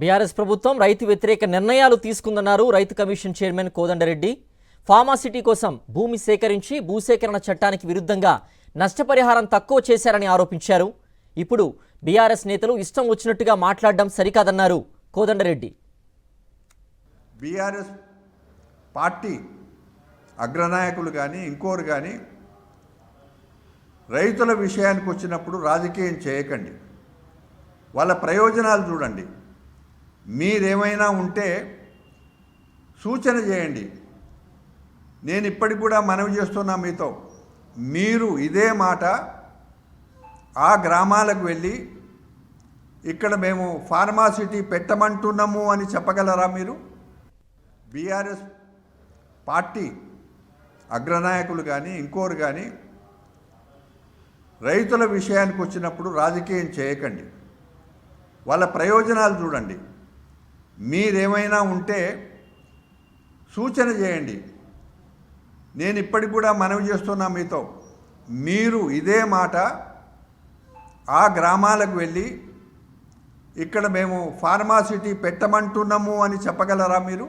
BRS ప్రభుత్వం రైతు వ్యతిరేక నిర్ణయాలు తీసుకుందన్నారు రైతు కమిషన్ చైర్మన్ కోదండరెడ్డి. ఫార్మాసిటీ కోసం భూమి సేకరించి భూసేకరణ చట్టానికి విరుద్ధంగా నష్టపరిహారం తక్కువ చేశారని ఆరోపించారు. ఇప్పుడు బీఆర్ఎస్ నేతలు ఇష్టం వచ్చినట్టుగా మాట్లాడడం సరికాదన్నారు కోదండరెడ్డి. బీఆర్ఎస్ పార్టీ అగ్రనాయకులు కానీ ఇంకోరు కానీ రైతుల విషయానికి వచ్చినప్పుడు రాజకీయం చేయకండి, వాళ్ళ ప్రయోజనాలు చూడండి. మీరేమైనా ఉంటే సూచన చేయండి. నేను ఇప్పటికి కూడా మనవి చేస్తున్నా మీతో, మీరు ఇదే మాట ఆ గ్రామాలకు వెళ్ళి ఇక్కడ మేము ఫార్మాసిటీ పెట్టమంటున్నాము అని చెప్పగలరా? మీరు బీఆర్ఎస్ పార్టీ అగ్రనాయకులు కానీ ఇంకోరు కానీ రైతుల విషయానికి వచ్చినప్పుడు రాజకీయం చేయకండి, వాళ్ళ ప్రయోజనాలు చూడండి. మీరేమైనా ఉంటే సూచన చేయండి. నేను ఇప్పటికి కూడా మనవి చేస్తున్నా మీతో, మీరు ఇదే మాట ఆ గ్రామాలకు వెళ్ళి ఇక్కడ మేము ఫార్మాసిటీ పెట్టమంటున్నాము అని చెప్పగలరా? మీరు